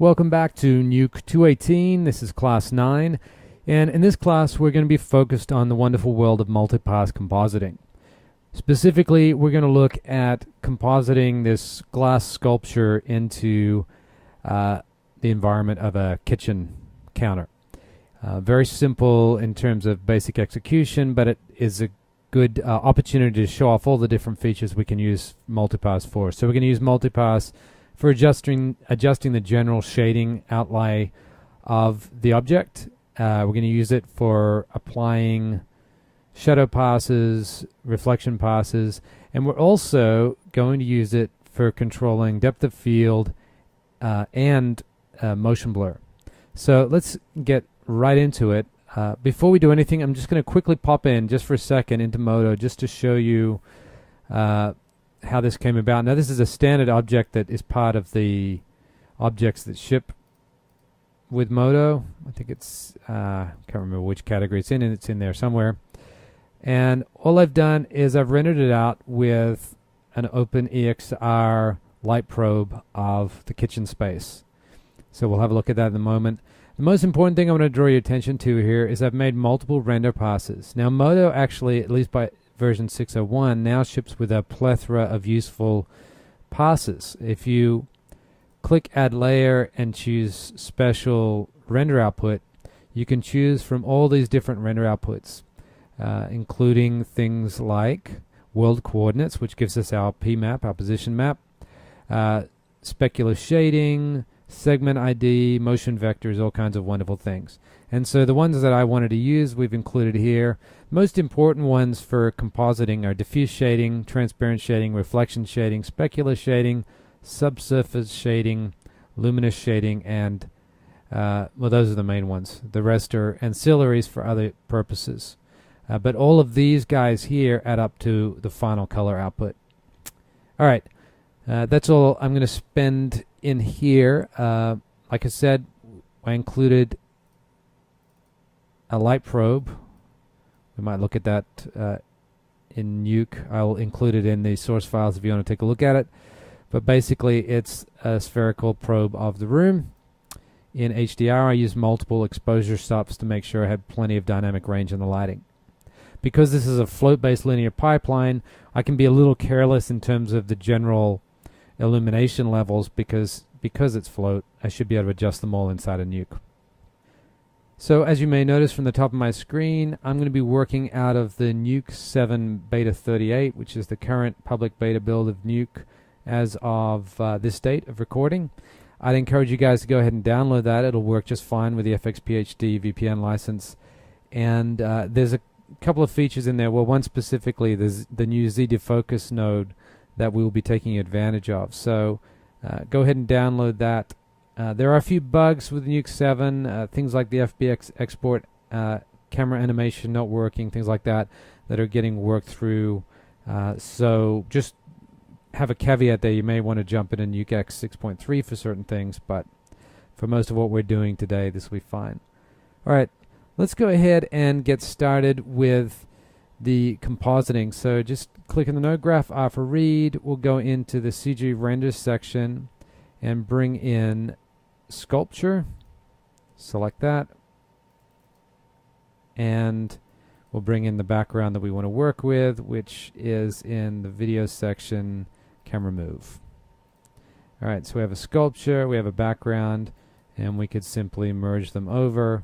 Welcome back to nuk218. This is class 9, and in this class we're going to be focused on the wonderful world of multipass compositing. Specifically, we're going to look at compositing this glass sculpture into the environment of a kitchen counter. Very simple in terms of basic execution, but it is a good opportunity to show off all the different features we can use multipass for. So we're going to use multipass for adjusting the general shading outlay of the object. We're going to use it for applying shadow passes, reflection passes, and we're also going to use it for controlling depth of field and motion blur. So let's get right into it. Before we do anything, I'm just going to quickly pop in just for a second into Modo just to show you how this came about. Now, this is a standard object that is part of the objects that ship with Modo. I think it's, can't remember which category it's in, and it's in there somewhere. And all I've done is I've rendered it out with an OpenEXR light probe of the kitchen space. So we'll have a look at that in a moment. The most important thing I want to draw your attention to here is I've made multiple render passes. Now, Modo actually, at least by version 601, now ships with a plethora of useful passes. If you click Add Layer and choose Special Render Output, you can choose from all these different render outputs, including things like world coordinates, which gives us our P map, our position map, specular shading, segment ID, motion vectors, all kinds of wonderful things. And so the ones that I wanted to use, we've included here. Most important ones for compositing are diffuse shading, transparent shading, reflection shading, specular shading, subsurface shading, luminous shading, and well, those are the main ones. The rest are ancillaries for other purposes. But all of these guys here add up to the final color output. All right, that's all I'm going to spend in here. Like I said, I included a light probe. We might look at that in Nuke. I'll include it in the source files if you want to take a look at it. But basically, it's a spherical probe of the room. In HDR, I used multiple exposure stops to make sure I had plenty of dynamic range in the lighting. Because this is a float-based linear pipeline, I can be a little careless in terms of the general illumination levels because it's float, I should be able to adjust them all inside of Nuke. So as you may notice from the top of my screen, I'm going to be working out of the Nuke 7 Beta 38, which is the current public beta build of Nuke as of this date of recording. I'd encourage you guys to go ahead and download that. It'll work just fine with the FXPHD VPN license. And there's a couple of features in there. Well, one specifically, there's the new Z defocus node that we will be taking advantage of. So go ahead and download that. There are a few bugs with Nuke 7, things like the FBX export, camera animation not working, things like that are getting worked through. So just have a caveat there. You may want to jump into Nuke X 6.3 for certain things, but for most of what we're doing today, this will be fine. All right, let's go ahead and get started with the compositing. So just click in the node graph, R for read. We'll go into the CG render section and bring in sculpture. Select that. And we'll bring in the background that we want to work with, which is in the video section, camera move. All right, so we have a sculpture, we have a background, and we could simply merge them over,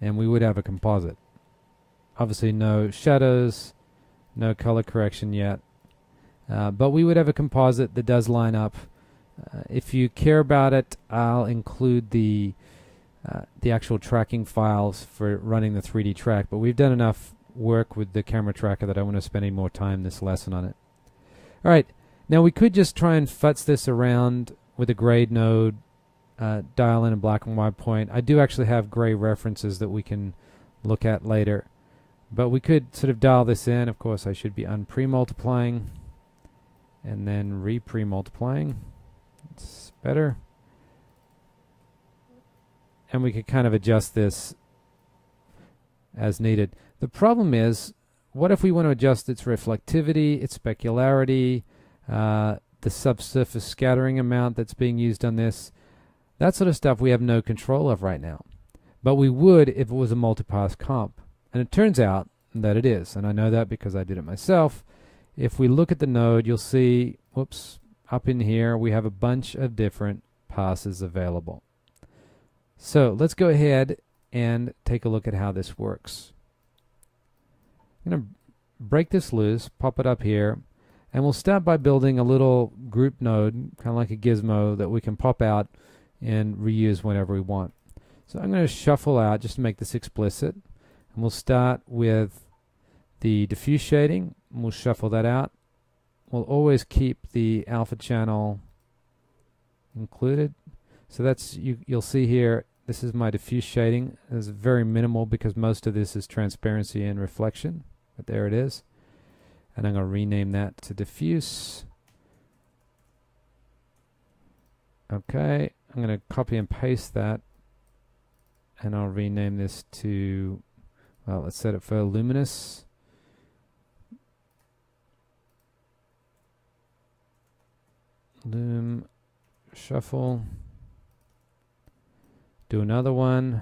and we would have a composite. Obviously no shadows, no color correction yet, but we would have a composite that does line up. If you care about it, I'll include the actual tracking files for running the 3D track, but we've done enough work with the camera tracker that I want to spend any more time this lesson on it. All right, now we could just try and futz this around with a grade node, dial in a black and white point. I do actually have gray references that we can look at later, but we could sort of dial this in. Of course, I should be unpre-multiplying and then re-pre-multiplying. It's better. And we could kind of adjust this as needed. The problem is, what if we want to adjust its reflectivity, its specularity, the the subsurface scattering amount that's being used on this. That sort of stuff we have no control of right now. But we would if it was a multipass comp. And it turns out that it is. And I know that because I did it myself. If we look at the node, you'll see, whoops, up in here we have a bunch of different passes available. So let's go ahead and take a look at how this works. I'm going to break this loose, pop it up here, and we'll start by building a little group node, kind of like a gizmo, that we can pop out and reuse whenever we want. So I'm going to shuffle out just to make this explicit, and we'll start with the diffuse shading, and we'll shuffle that out. We'll always keep the alpha channel included. So that's, you'll see here, this is my diffuse shading. It's very minimal because most of this is transparency and reflection, but there it is. And I'm going to rename that to diffuse. Okay, I'm going to copy and paste that, and I'll rename this to, well, let's set it for luminous. Loom, shuffle, do another one,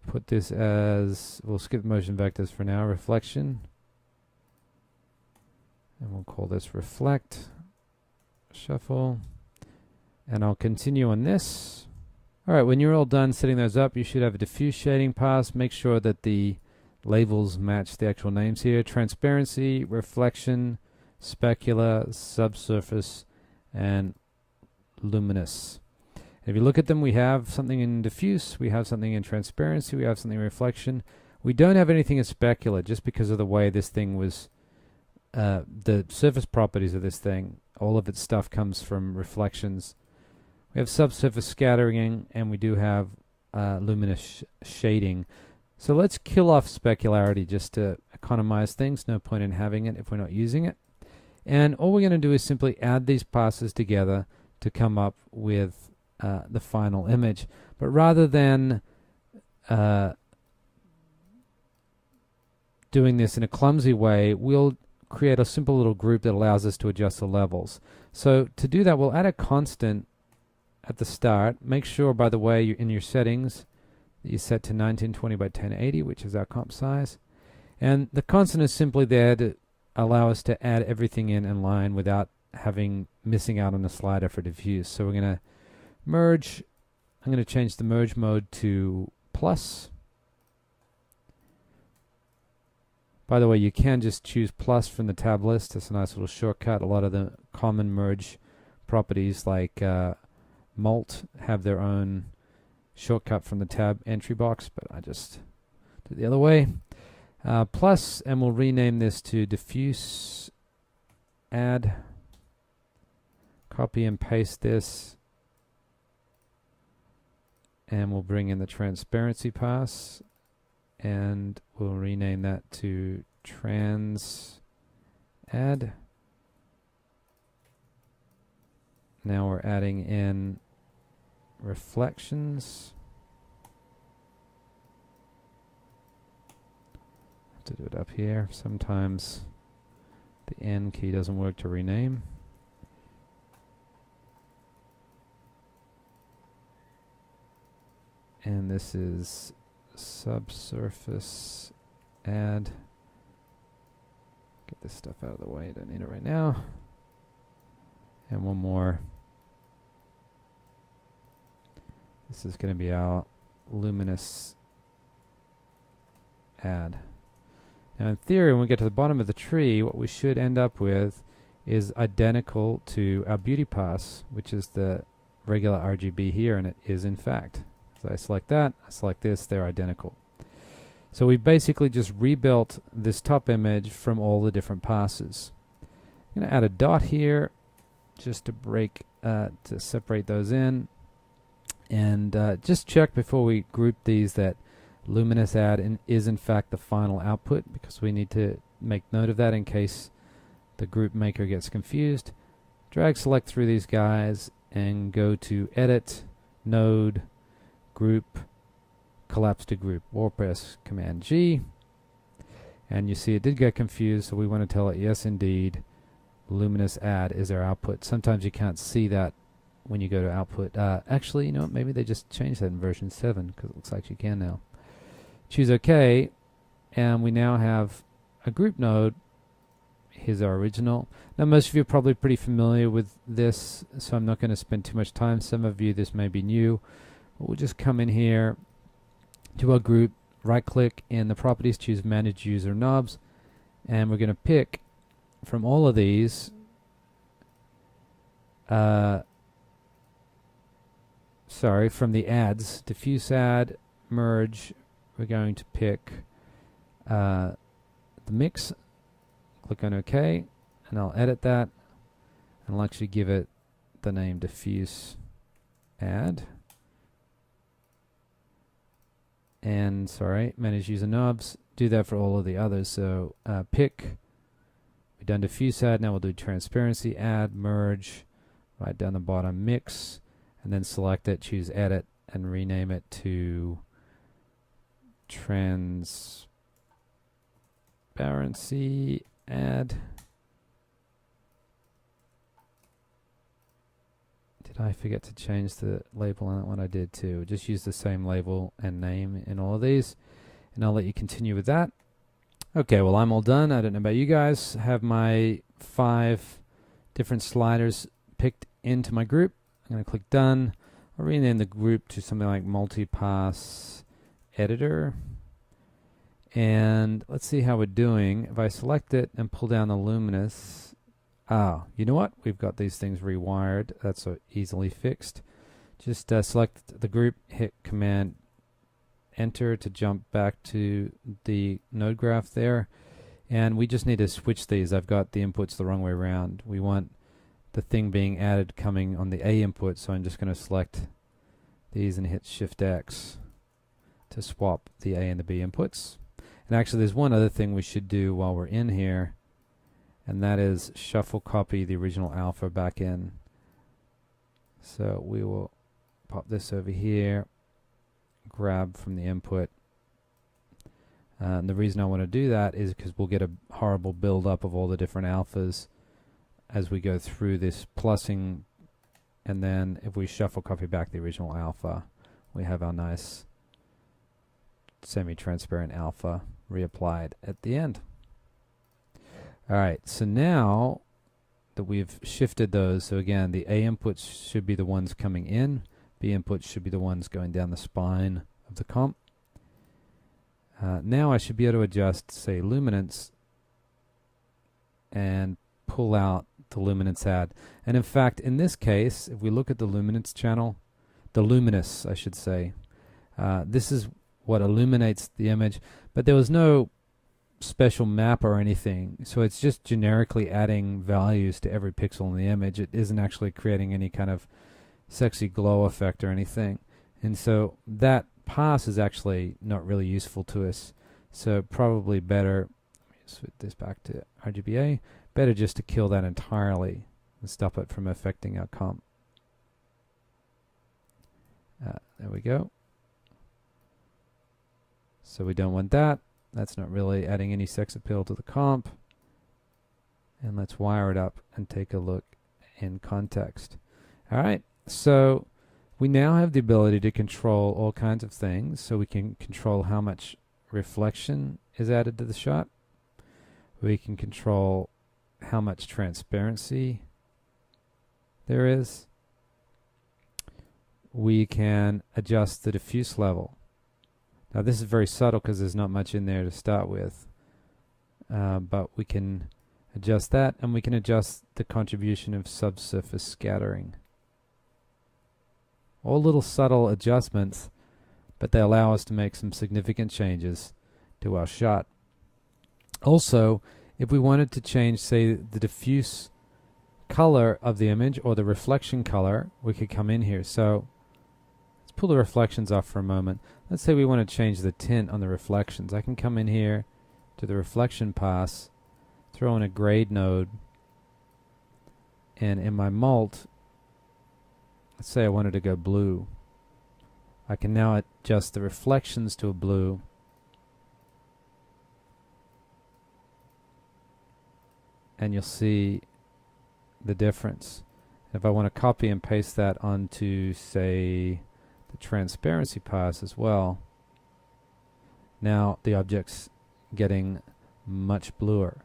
put this as, we'll skip motion vectors for now, reflection, and we'll call this reflect, shuffle, and I'll continue on this. Alright, when you're all done setting those up, you should have a diffuse shading pass. Make sure that the labels match the actual names here. Transparency, reflection, specular, subsurface, and luminous. If you look at them, we have something in diffuse, we have something in transparency, we have something in reflection. We don't have anything in specular just because of the way this thing was, the surface properties of this thing. All of its stuff comes from reflections. We have subsurface scattering, and we do have luminous shading. So let's kill off specularity just to economize things. No point in having it if we're not using it. And all we're going to do is simply add these passes together to come up with the final image. But rather than doing this in a clumsy way, we'll create a simple little group that allows us to adjust the levels. So to do that, we'll add a constant at the start. Make sure, by the way, in your settings that you set to 1920 by 1080, which is our comp size. And the constant is simply there to allow us to add everything in line without missing out on a slider for diffuse. So we're going to merge. I'm going to change the merge mode to plus. By the way, you can just choose plus from the tab list. It's a nice little shortcut. A lot of the common merge properties like Molt have their own shortcut from the tab entry box, but I just did it the other way. Plus, and we'll rename this to diffuse add. Copy and paste this, and we'll bring in the transparency pass, and we'll rename that to trans add. Now we're adding in reflections. To do it up here. Sometimes the N key doesn't work to rename. And this is subsurface add. Get this stuff out of the way, don't need it right now. And one more. This is going to be our luminous add. Now in theory, when we get to the bottom of the tree, what we should end up with is identical to our beauty pass, which is the regular RGB here, and it is in fact. So I select that, I select this, they're identical. So we basically just rebuilt this top image from all the different passes. I'm going to add a dot here just to separate those in. And just check before we group these that luminous add is in fact the final output, because we need to make note of that in case the group maker gets confused. Drag select through these guys and go to edit, node, group, collapse to group, or press Command G. And you see it did get confused, so we want to tell it yes indeed, luminous add is our output. Sometimes you can't see that when you go to output. Actually, you know what? Maybe they just changed that in version 7 because it looks like you can now. Choose OK, and we now have a group node. Here's our original. Now, most of you are probably pretty familiar with this, so I'm not going to spend too much time. Some of you, this may be new. But we'll just come in here to our group, right-click in the properties, choose Manage User Knobs, and we're going to pick from all of these from the adds, diffuse add, merge, we're going to pick the mix, click on OK, and I'll edit that, and I'll actually give it the name diffuse add, and manage user knobs, do that for all of the others, so pick, we've done diffuse add, now we'll do transparency add, merge, right down the bottom, mix, and then select it, choose edit, and rename it to transparency add. Did I forget to change the label on that one? I did too. Just use the same label and name in all of these, and I'll let you continue with that. Okay, well, I'm all done. I don't know about you guys. Have my 5 different sliders picked into my group. I'm going to click done. I'll rename the group to something like multipass editor. And let's see how we're doing. If I select it and pull down the luminous, you know what? We've got these things rewired. That's easily fixed. Just select the group, hit Command Enter to jump back to the node graph there. And we just need to switch these. I've got the inputs the wrong way around. We want the thing being added coming on the A input, so I'm just going to select these and hit Shift X to swap the A and the B inputs. And actually there's one other thing we should do while we're in here, and that is shuffle copy the original alpha back in. So we will pop this over here, grab from the input. And the reason I want to do that is because we'll get a horrible build up of all the different alphas as we go through this plussing, and then if we shuffle copy back the original alpha, we have our nice semi-transparent alpha reapplied at the end. Alright, so now that we've shifted those, so again, the A inputs should be the ones coming in, B inputs should be the ones going down the spine of the comp. Now I should be able to adjust, say, luminance, and pull out the luminance add. And in fact, in this case, if we look at the luminance channel, the luminous, I should say, this is what illuminates the image, but there was no special map or anything, so it's just generically adding values to every pixel in the image. It isn't actually creating any kind of sexy glow effect or anything, and so that pass is actually not really useful to us. So probably better, let me switch this back to RGBA, better just to kill that entirely and stop it from affecting our comp. There we go. So we don't want that. That's not really adding any sex appeal to the comp. And let's wire it up and take a look in context. Alright, so we now have the ability to control all kinds of things. So we can control how much reflection is added to the shot. We can control how much transparency there is. We can adjust the diffuse level. Now this is very subtle because there's not much in there to start with, but we can adjust that, and we can adjust the contribution of subsurface scattering. All little subtle adjustments, but they allow us to make some significant changes to our shot. Also, if we wanted to change, say, the diffuse color of the image or the reflection color, we could come in here. So let's pull the reflections off for a moment. Let's say we want to change the tint on the reflections. I can come in here to the reflection pass, throw in a grade node, and in my mult, let's say I wanted to go blue. I can now adjust the reflections to a blue. And you'll see the difference. If I want to copy and paste that onto, say, the transparency pass as well, now the object's getting much bluer.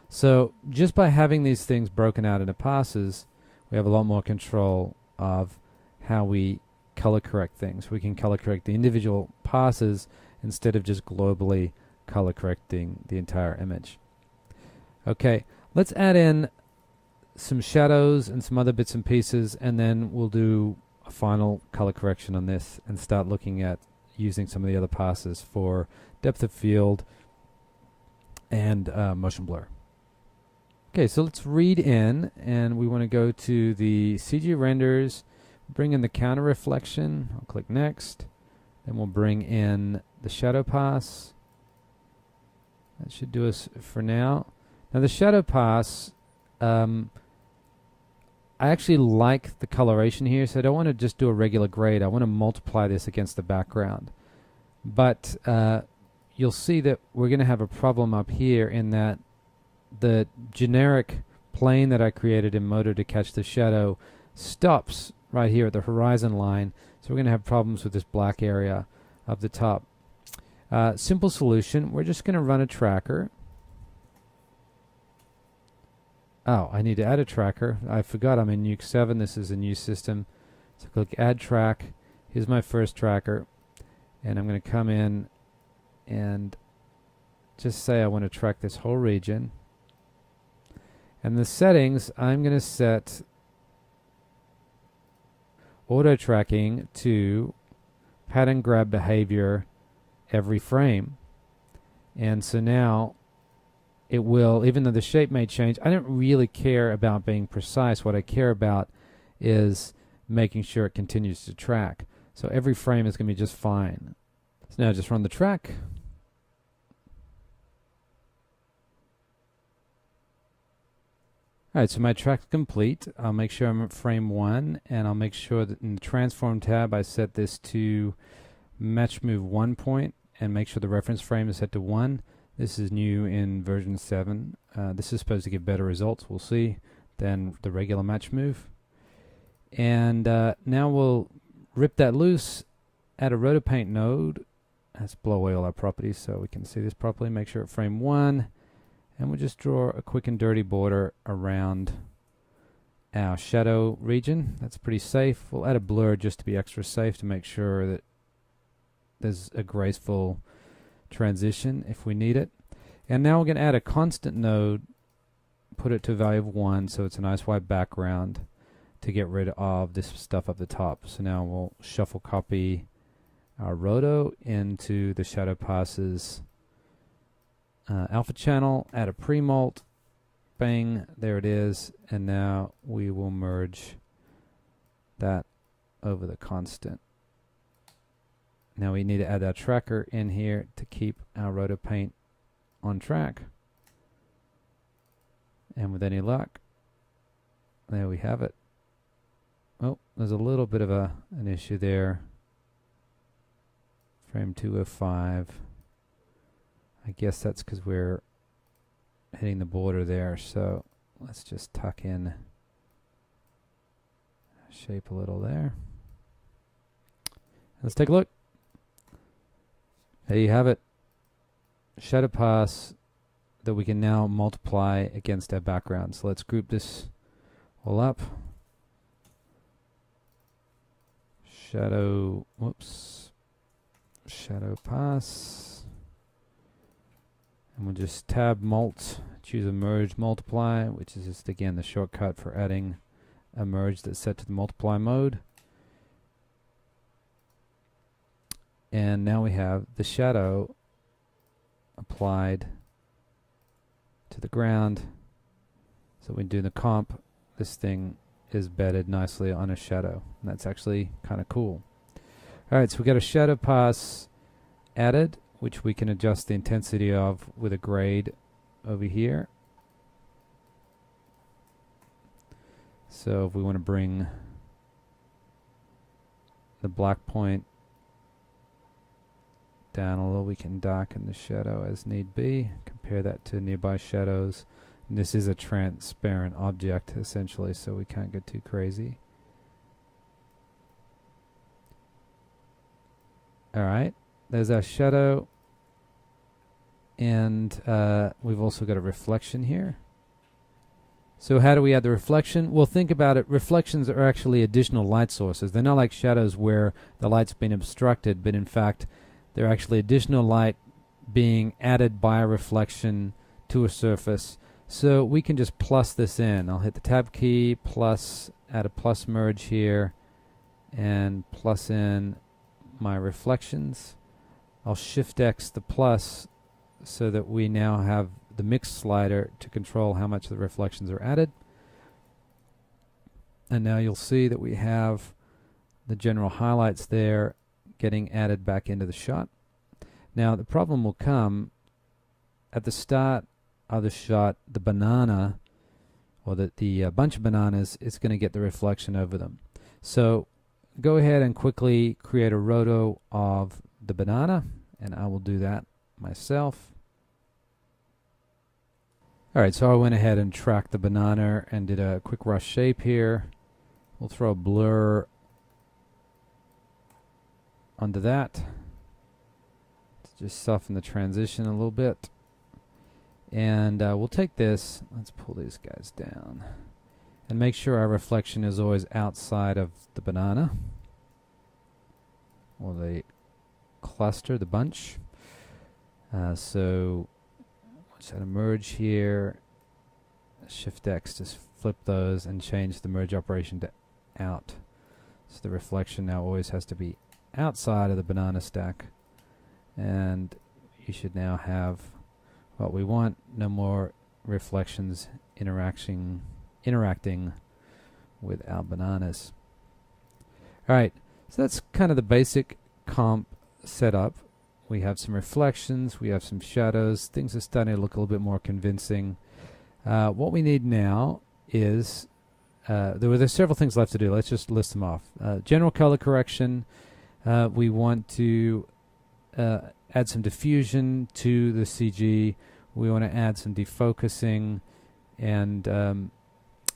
So just by having these things broken out into passes, we have a lot more control of how we color correct things. We can color correct the individual passes instead of just globally color correcting the entire image. Okay, let's add in some shadows and some other bits and pieces, and then we'll do a final color correction on this and start looking at using some of the other passes for depth of field and motion blur. Okay, so let's read in, and we want to go to the CG renders, bring in the counter reflection. I'll click next. Then we'll bring in the shadow pass. That should do us for now. Now the shadow pass, I actually like the coloration here, so I don't want to just do a regular grade. I want to multiply this against the background. But you'll see that we're going to have a problem up here in that the generic plane that I created in Modo to catch the shadow stops right here at the horizon line, so we're going to have problems with this black area of the top. Simple solution, we're just going to run a tracker. Oh, I need to add a tracker. I forgot I'm in nuk218. This is a new system. So click Add Track. Here's my first tracker. And I'm going to come in and just say I want to track this whole region. And the settings, I'm going to set auto tracking to pattern grab behavior every frame. And so now it will, even though the shape may change, I don't really care about being precise. What I care about is making sure it continues to track. So every frame is going to be just fine. So now just run the track. Alright, so my track's complete. I'll make sure I'm at frame 1, and I'll make sure that in the transform tab I set this to match move 1 point and make sure the reference frame is set to 1. This is new in version 7. This is supposed to give better results, we'll see, than the regular match move. And now we'll rip that loose, add a rotopaint node. Let's blow away all our properties so we can see this properly. Make sure at frame 1. And we'll just draw a quick and dirty border around our shadow region. That's pretty safe. We'll add a blur just to be extra safe to make sure that there's a graceful transition if we need it. And now we're going to add a constant node, put it to a value of 1 so it's a nice white background to get rid of this stuff up the top. So now we'll shuffle copy our roto into the shadow passes alpha channel, add a pre-mult, bang, there it is, and now we will merge that over the constant. Now we need to add our tracker in here to keep our rotopaint on track. And with any luck, there we have it. Oh, there's a little bit of an issue there. Frame 205. I guess that's because we're hitting the border there, so let's just tuck in shape a little there. Let's take a look. There you have it. Shadow pass that we can now multiply against our background. So let's group this all up. Shadow pass. And we'll just tab mult, choose a merge multiply, which is just again the shortcut for adding a merge that's set to the multiply mode. And now we have the shadow applied to the ground. So when we do the comp, this thing is bedded nicely on a shadow. And that's actually kind of cool. Alright, so we got a shadow pass added, which we can adjust the intensity of with a grade over here. So if we want to bring the black point down a little, we can darken the shadow as need be. Compare that to nearby shadows. And this is a transparent object essentially, so we can't get too crazy. Alright, there's our shadow, and we've also got a reflection here. So how do we add the reflection? Well, think about it. Reflections are actually additional light sources. They're not like shadows where the light's been obstructed, but in fact they're actually additional light being added by a reflection to a surface. So we can just plus this in. I'll hit the tab key, plus, add a plus merge here, and plus in my reflections. I'll shift X the plus so that we now have the mix slider to control how much the reflections are added. And now you'll see that we have the general highlights there getting added back into the shot. Now the problem will come at the start of the shot. The banana, or the bunch of bananas, is going to get the reflection over them. So go ahead and quickly create a roto of the banana, and I will do that myself. Alright, so I went ahead and tracked the banana and did a quick rush shape here. We'll throw a blur onto that to just soften the transition a little bit. And we'll take this, let's pull these guys down, and make sure our reflection is always outside of the banana, or the cluster, the bunch. So let's add a merge here, shift X to flip those and change the merge operation to out. So the reflection now always has to be outside of the banana stack, and you should now have what we want. No more reflections interacting with our bananas. Alright, so that's kind of the basic comp setup. We have some reflections, we have some shadows, things are starting to look a little bit more convincing. What we need now is, there's several things left to do. Let's just list them off. General color correction. We want to add some diffusion to the CG. We want to add some defocusing and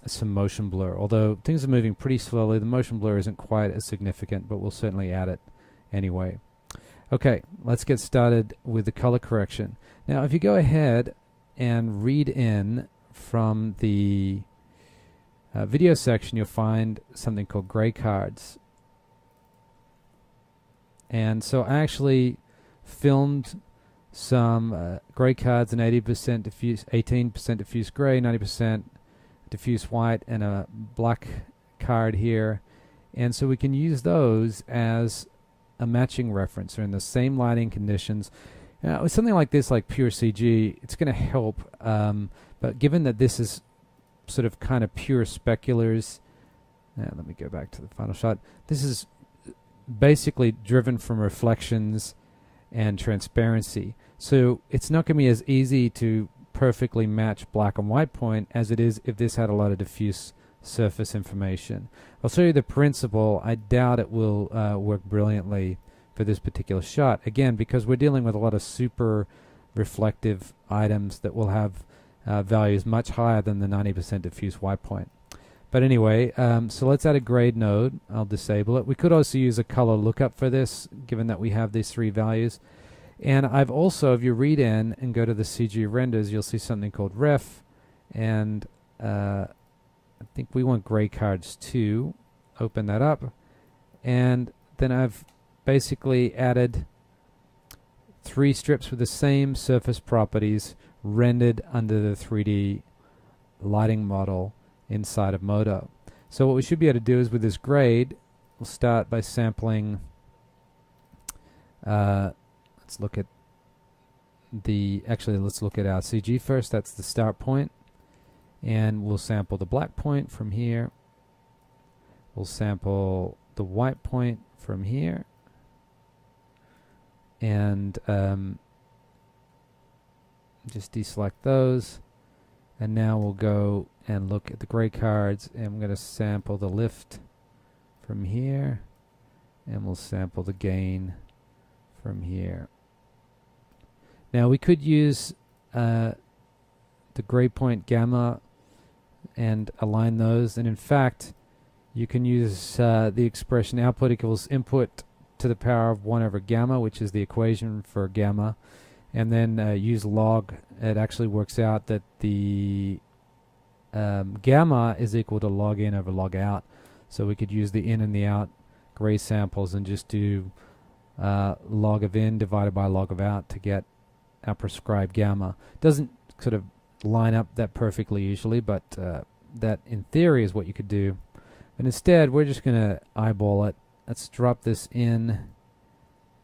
some motion blur. Although things are moving pretty slowly, the motion blur isn't quite as significant, but we'll certainly add it anyway. Okay, let's get started with the color correction. Now, if you go ahead and read in from the video section, you'll find something called gray cards. And so I actually filmed some gray cards, an 80% diffuse, 18% diffuse gray, 90% diffuse white, and a black card here. And so we can use those as a matching reference, or in the same lighting conditions. With something like this, like pure CG, it's going to help. But given that this is sort of kind of pure speculars, let me go back to the final shot. This is basically driven from reflections and transparency. So it's not going to be as easy to perfectly match black and white point as it is if this had a lot of diffuse surface information. I'll show you the principle. I doubt it will work brilliantly for this particular shot. Again, because we're dealing with a lot of super reflective items that will have values much higher than the 90% diffuse white point. But anyway, so let's add a grade node. I'll disable it. We could also use a color lookup for this, given that we have these three values. And I've also, if you read in and go to the CG renders, you'll see something called ref, and I think we want gray cards too. Open that up, and then I've basically added 3 strips with the same surface properties rendered under the 3D lighting model inside of Modo. So what we should be able to do is with this grade, we'll start by sampling. Let's look at let's look at our CG first. That's the start point. And we'll sample the black point from here. We'll sample the white point from here. And just deselect those. And now we'll go and look at the gray cards, and I'm going to sample the lift from here. And we'll sample the gain from here. Now we could use the the gray point gamma and align those. And in fact, you can use the expression output equals input to the power of 1 over gamma, which is the equation for gamma, and then use log. It actually works out that the gamma is equal to log in over log out. So we could use the in and the out gray samples and just do log of in divided by log of out to get our prescribed gamma. Doesn't sort of line up that perfectly usually, but that in theory is what you could do. But instead, we're just going to eyeball it. Let's drop this in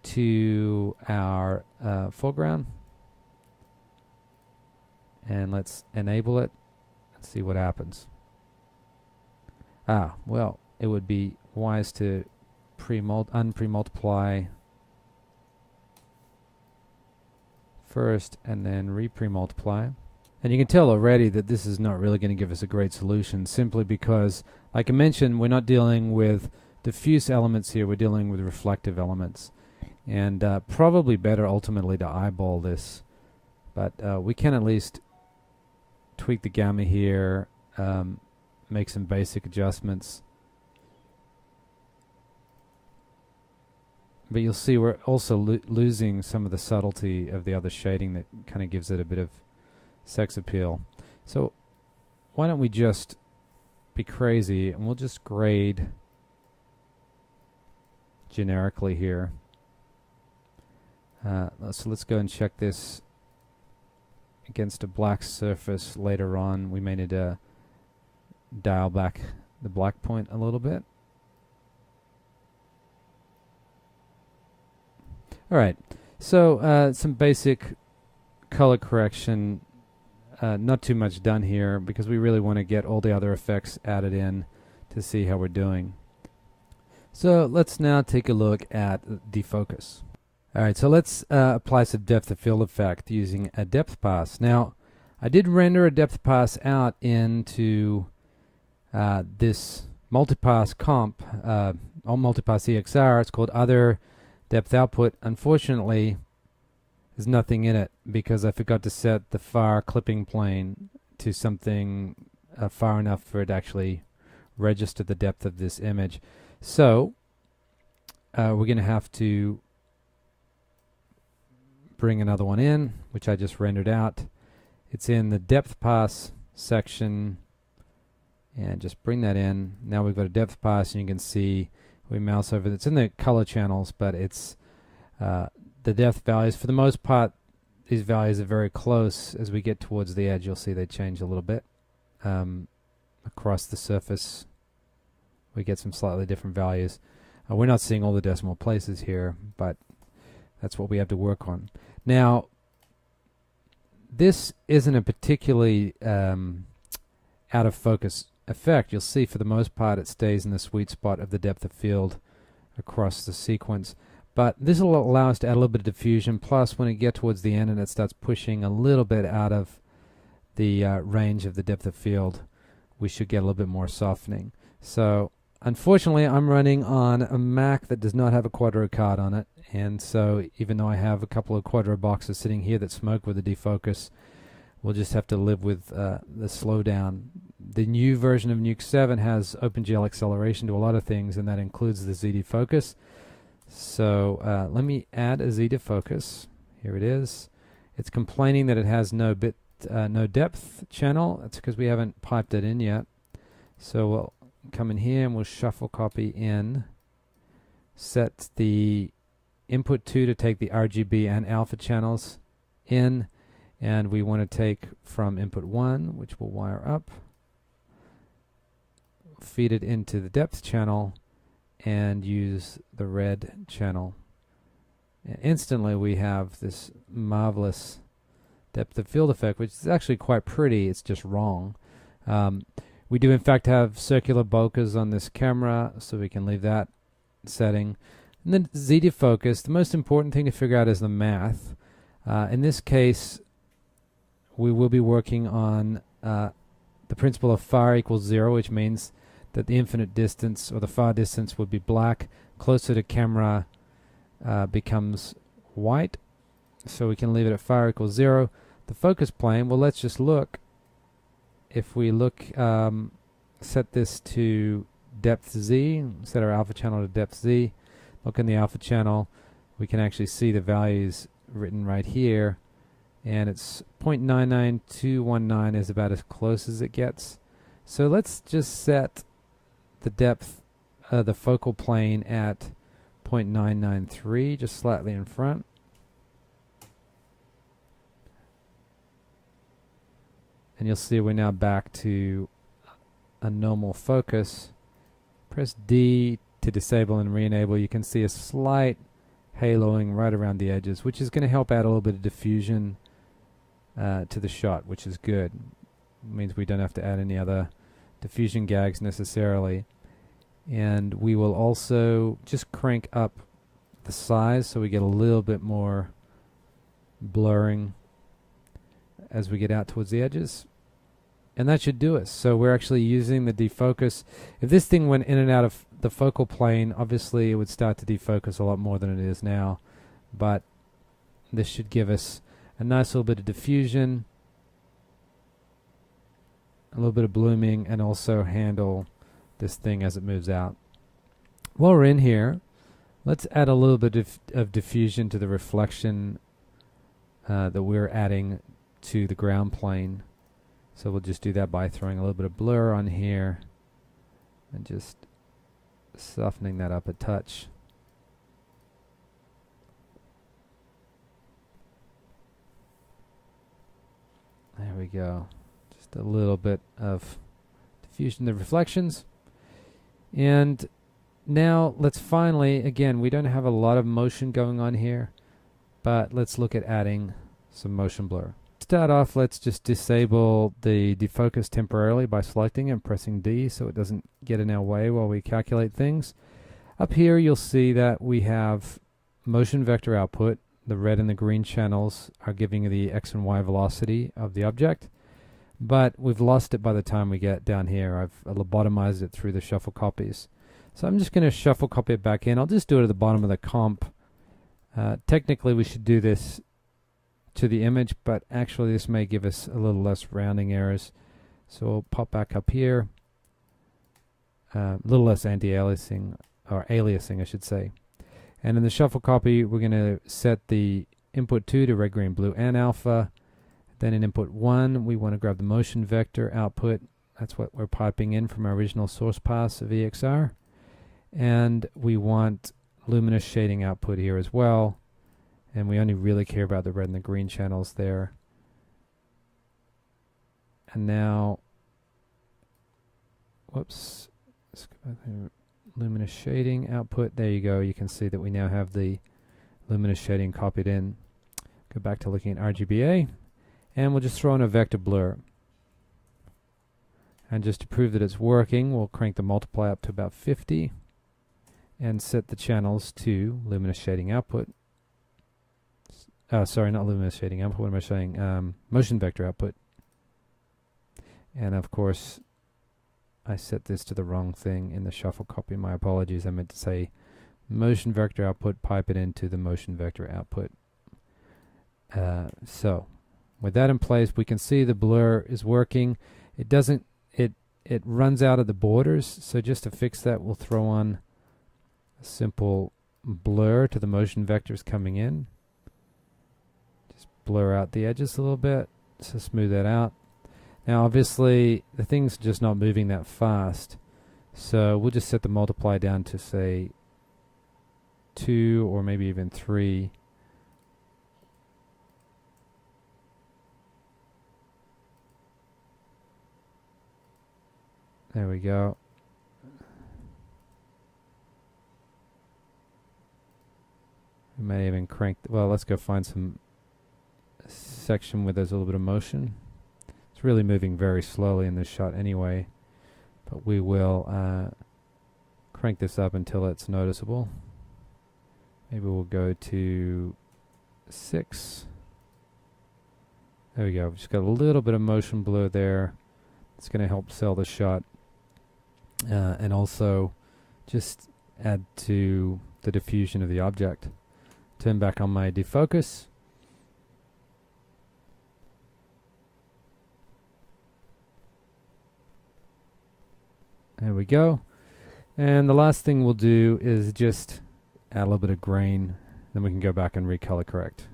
to our foreground, and let's enable it. Let's see what happens. Well, it would be wise to unpremultiply first and then repremultiply. And you can tell already that this is not really going to give us a great solution, simply because, like I mentioned, we're not dealing with diffuse elements here, we're dealing with reflective elements. And probably better ultimately to eyeball this, but we can at least tweak the gamma here, make some basic adjustments. But you'll see we're also losing some of the subtlety of the other shading that kind of gives it a bit of sex appeal. So why don't we just be crazy and we'll just grade generically here. So let's go and check this against a black surface later on. We may need to dial back the black point a little bit. Alright, so some basic color correction, not too much done here because we really want to get all the other effects added in to see how we're doing. So let's now take a look at defocus. Alright, so let's apply some depth of field effect using a depth pass. Now, I did render a depth pass out into this multipass comp, on multipass EXR. It's called other depth output. Unfortunately, there's nothing in it because I forgot to set the far clipping plane to something far enough for it to actually register the depth of this image. So we're going to have to bring another one in, which I just rendered out. It's in the depth pass section, and just bring that in. Now we've got a depth pass, and you can see we mouse over. It's in the color channels, but it's the depth values. For the most part, these values are very close. As we get towards the edge, you'll see they change a little bit. Across the surface, we get some slightly different values. We're not seeing all the decimal places here, but that's what we have to work on. Now, this isn't a particularly out of focus effect. You'll see for the most part it stays in the sweet spot of the depth of field across the sequence. But this will allow us to add a little bit of diffusion, plus when it gets towards the end and it starts pushing a little bit out of the range of the depth of field, we should get a little bit more softening. So unfortunately, I'm running on a Mac that does not have a Quadro card on it, and so even though I have a couple of Quadro boxes sitting here that smoke with the defocus, we'll just have to live with the slowdown. The new version of nuk218 has OpenGL acceleration to a lot of things, and that includes the Z defocus. So let me add a Z defocus. Here it is. It's complaining that it has no depth channel. That's because we haven't piped it in yet. So we'll come in here and we'll shuffle copy in, set the input 2 to take the RGB and alpha channels in, and we want to take from input 1, which we'll wire up, feed it into the depth channel, and use the red channel. And instantly we have this marvelous depth of field effect, which is actually quite pretty. It's just wrong. We do in fact have circular bokehs on this camera, so we can leave that setting. And then Z defocus, the most important thing to figure out is the math. In this case, we will be working on the principle of far equals 0, which means that the infinite distance or the far distance would be black. Closer to camera becomes white, so we can leave it at far equals 0. The focus plane, well, let's just look if we look, set this to depth Z, set our alpha channel to depth Z, look in the alpha channel, we can actually see the values written right here, and it's 0.99219 is about as close as it gets. So let's just set the depth, the focal plane at 0.993, just slightly in front. And you'll see we're now back to a normal focus. Press D to disable and re-enable. You can see a slight haloing right around the edges, which is going to help add a little bit of diffusion to the shot, which is good. It means we don't have to add any other diffusion gags necessarily. And we will also just crank up the size so we get a little bit more blurring as we get out towards the edges. And that should do it. So we're actually using the defocus. If this thing went in and out of the focal plane, obviously it would start to defocus a lot more than it is now. But this should give us a nice little bit of diffusion, a little bit of blooming, and also handle this thing as it moves out. While we're in here, let's add a little bit of diffusion to the reflection that we're adding to the ground plane. So we'll just do that by throwing a little bit of blur on here and just softening that up a touch. There we go. Just a little bit of diffusion of the reflections. And now let's finally, again, we don't have a lot of motion going on here, but let's look at adding some motion blur. Start off, let's just disable the defocus temporarily by selecting and pressing D so it doesn't get in our way while we calculate things. Up here you'll see that we have motion vector output. The red and the green channels are giving the X and Y velocity of the object, but we've lost it by the time we get down here. I've lobotomized it through the shuffle copies. So I'm just going to shuffle copy it back in. I'll just do it at the bottom of the comp. Technically we should do this to the image, but actually this may give us a little less rounding errors. So we'll pop back up here, a little less anti-aliasing, or aliasing I should say. And in the shuffle copy we're going to set the input 2 to red, green, blue, and alpha. Then in input 1 we want to grab the motion vector output. That's what we're piping in from our original source pass of EXR. And we want luminous shading output here as well. And we only really care about the red and the green channels there. And now, whoops, let's go back there. Luminous shading output. There you go. You can see that we now have the luminous shading copied in. Go back to looking at RGBA, and we'll just throw in a vector blur. And just to prove that it's working, we'll crank the multiply up to about 50 and set the channels to luminous shading output. Sorry, not luminous shading output. What am I saying? Motion vector output. And of course, I set this to the wrong thing in the shuffle copy. My apologies. I meant to say motion vector output, pipe it into the motion vector output. So with that in place, we can see the blur is working. It doesn't, it runs out of the borders. So just to fix that, we'll throw on a simple blur to the motion vectors coming in. Blur out the edges a little bit, so smooth that out. Now obviously the thing's just not moving that fast, so we'll just set the multiply down to say 2 or maybe even 3. There we go. We may even crank, well, let's go find some section where there's a little bit of motion. It's really moving very slowly in this shot anyway, but we will crank this up until it's noticeable. Maybe we'll go to 6. There we go. We've just got a little bit of motion blur there. It's going to help sell the shot, and also just add to the diffusion of the object. Turn back on my defocus. There we go. And the last thing we'll do is just add a little bit of grain. Then we can go back and recolor correct.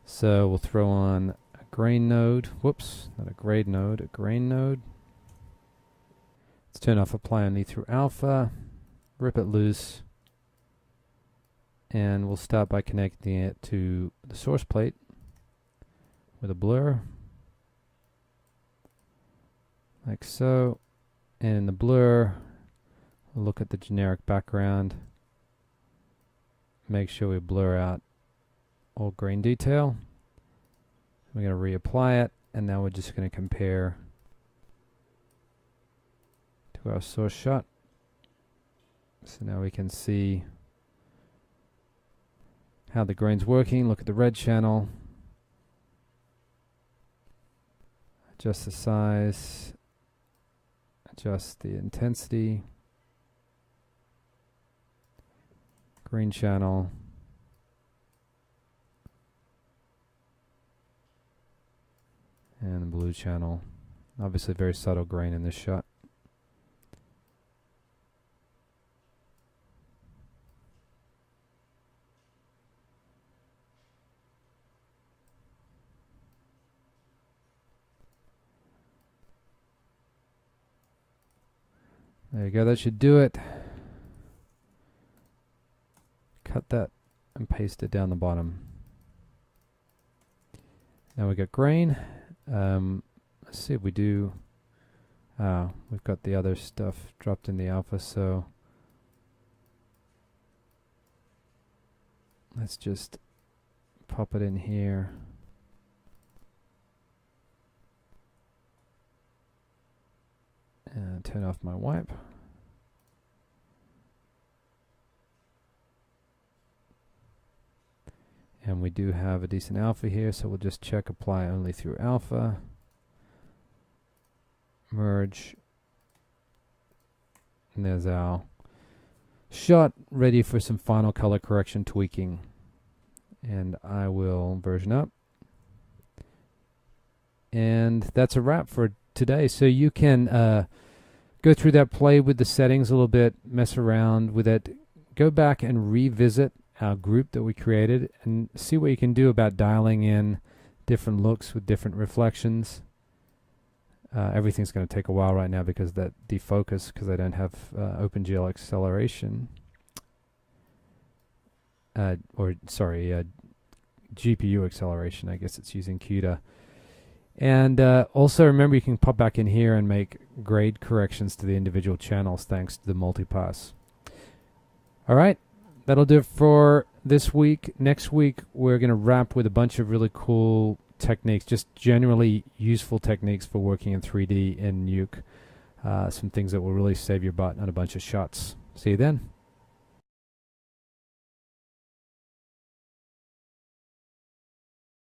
So we'll throw on a grain node. Whoops, not a grade node, a grain node. Let's turn off apply only through alpha. Rip it loose. And we'll start by connecting it to the source plate with a blur. Like so. And in the blur, we'll look at the generic background. Make sure we blur out all grain detail. We're going to reapply it, and now we're just going to compare to our source shot. So now we can see how the grain's working. Look at the red channel. Adjust the size. Adjust the intensity. Green channel. And the blue channel. Obviously very subtle grain in this shot. There you go, that should do it. Cut that and paste it down the bottom. Now we got grain. Let's see if we do. We've got the other stuff dropped in the alpha, so let's just pop it in here. And turn off my wipe. And we do have a decent alpha here, so we'll just check apply only through alpha. Merge. And there's our shot ready for some final color correction tweaking. And I will version up. And that's a wrap for today. So you can go through that, play with the settings a little bit, mess around with it, go back and revisit our group that we created and see what you can do about dialing in different looks with different reflections. Everything's going to take a while right now because that defocus, because I don't have OpenGL acceleration. GPU acceleration. I guess it's using CUDA. And also remember, you can pop back in here and make grade corrections to the individual channels thanks to the multipass. All right, that'll do it for this week. Next week, we're going to wrap with a bunch of really cool techniques, just generally useful techniques for working in 3D in Nuke. Some things that will really save your butt on a bunch of shots. See you then.